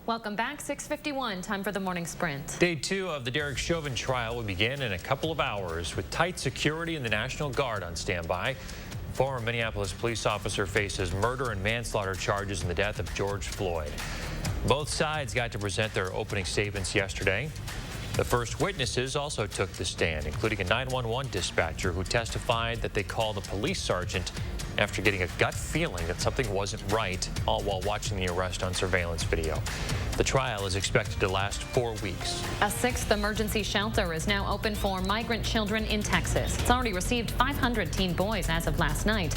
Welcome back, 6:51, time for the morning sprint. Day 2 of the Derek Chauvin trial will begin in a couple of hours with tight security and the National Guard on standby. Former Minneapolis police officer faces murder and manslaughter charges in the death of George Floyd. Both sides got to present their opening statements yesterday. The first witnesses also took the stand, including a 911 dispatcher who testified that they called a police sergeant after getting a gut feeling that something wasn't right, all while watching the arrest on surveillance video. The trial is expected to last 4 weeks. A 6th emergency shelter is now open for migrant children in Texas. It's already received 500 teen boys as of last night.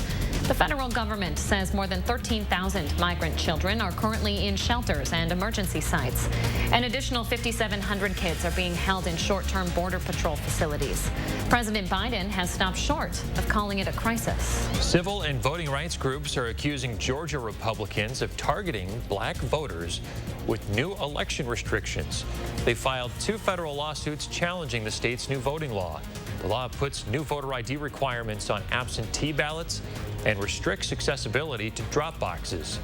The federal government says more than 13,000 migrant children are currently in shelters and emergency sites. An additional 5,700 kids are being held in short-term Border Patrol facilities. President Biden has stopped short of calling it a crisis. Civil and voting rights groups are accusing Georgia Republicans of targeting black voters with new election restrictions. They filed 2 federal lawsuits challenging the state's new voting law. The law puts new voter ID requirements on absentee ballots and restricts accessibility to drop boxes.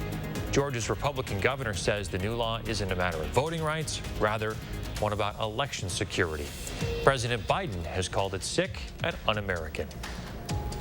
Georgia's Republican governor says the new law isn't a matter of voting rights, rather one about election security. President Biden has called it sick and un-American.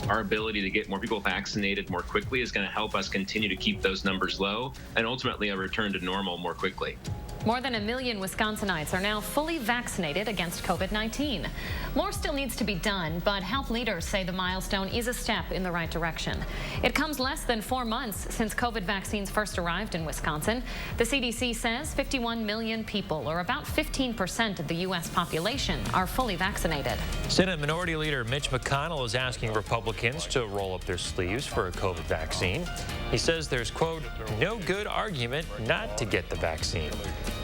Our ability to get more people vaccinated more quickly is going to help us continue to keep those numbers low and ultimately a return to normal more quickly. More than 1 million Wisconsinites are now fully vaccinated against COVID-19. More still needs to be done, but health leaders say the milestone is a step in the right direction. It comes less than 4 months since COVID vaccines first arrived in Wisconsin. The CDC says 51 million people, or about 15% of the U.S. population, are fully vaccinated. Senate Minority Leader Mitch McConnell is asking Republicans to roll up their sleeves for a COVID vaccine. He says there's, quote, no good argument not to get the vaccine.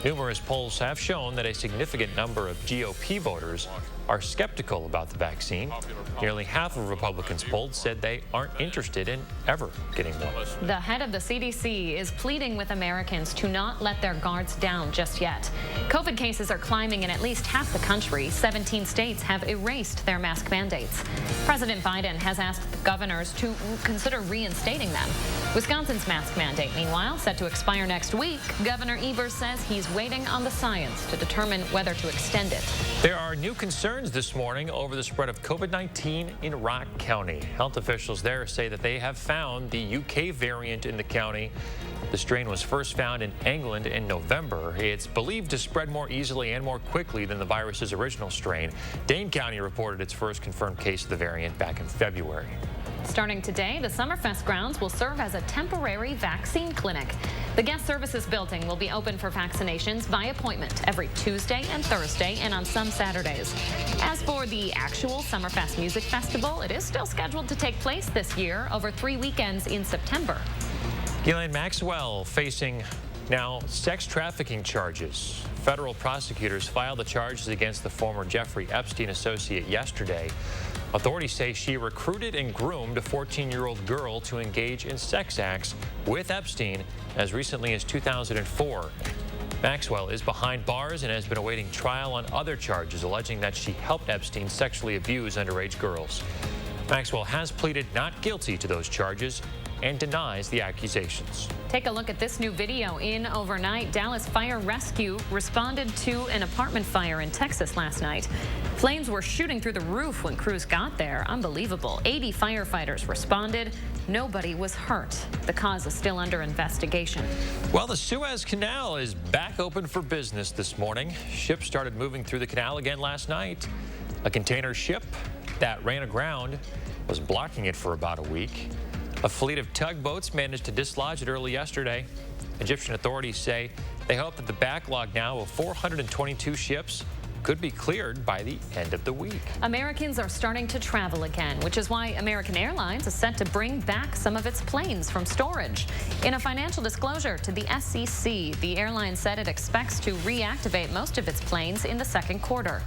Numerous polls have shown that a significant number of GOP voters are skeptical about the vaccine. Nearly half of Republicans polled said they aren't interested in ever getting one. The head of the CDC is pleading with Americans to not let their guards down just yet. COVID cases are climbing in at least half the country. 17 states have erased their mask mandates. President Biden has asked governors to consider reinstating them. Wisconsin's mask mandate, meanwhile, set to expire next week. Governor Evers says he's waiting on the science to determine whether to extend it. There are new concerns this morning over the spread of COVID-19 in Rock County. Health officials there say that they have found the UK variant in the county. The strain was first found in England in November. It's believed to spread more easily and more quickly than the virus's original strain. Dane County reported its first confirmed case of the variant back in February. Starting today, the Summerfest grounds will serve as a temporary vaccine clinic. The guest services building will be open for vaccinations by appointment every Tuesday and Thursday and on some Saturdays. As for the actual Summerfest Music Festival, it is still scheduled to take place this year over 3 weekends in September. Ghislaine Maxwell facing now sex trafficking charges. Federal prosecutors filed the charges against the former Jeffrey Epstein associate yesterday. Authorities say she recruited and groomed a 14-year-old girl to engage in sex acts with Epstein as recently as 2004. Maxwell is behind bars and has been awaiting trial on other charges, alleging that she helped Epstein sexually abuse underage girls. Maxwell has pleaded not guilty to those charges and denies the accusations. Take a look at this new video. In overnight, Dallas Fire Rescue responded to an apartment fire in Texas last night. Flames were shooting through the roof when crews got there. Unbelievable. 80 firefighters responded. Nobody was hurt. The cause is still under investigation. Well, the Suez Canal is back open for business this morning. Ships started moving through the canal again last night. A container ship that ran aground was blocking it for about a week. A fleet of tugboats managed to dislodge it early yesterday. Egyptian authorities say they hope that the backlog now of 422 ships could be cleared by the end of the week. Americans are starting to travel again, which is why American Airlines is set to bring back some of its planes from storage. In a financial disclosure to the SEC, the airline said it expects to reactivate most of its planes in the second quarter.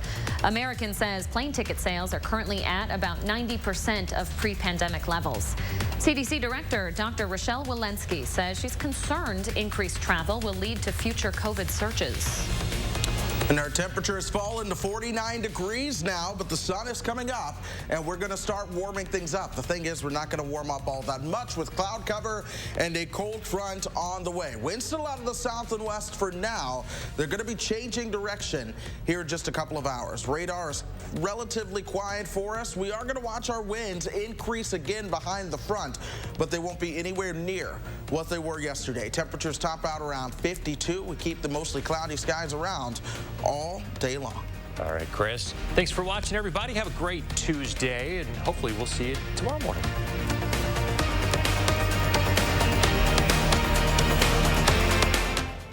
American says plane ticket sales are currently at about 90% of pre-pandemic levels. CDC Director Dr. Rochelle Walensky says she's concerned increased travel will lead to future COVID surges. And our temperature has fallen to 49 degrees now, but the sun is coming up, and we're going to start warming things up. The thing is, we're not going to warm up all that much with cloud cover and a cold front on the way. Winds still out of the south and west for now. They're going to be changing direction here in just a couple of hours. Radar is relatively quiet for us. We are going to watch our winds increase again behind the front, but they won't be anywhere near what they were yesterday. Temperatures top out around 52. We keep the mostly cloudy skies around all day long. All right, Chris. Thanks for watching, everybody. Have a great Tuesday, and hopefully we'll see you tomorrow morning.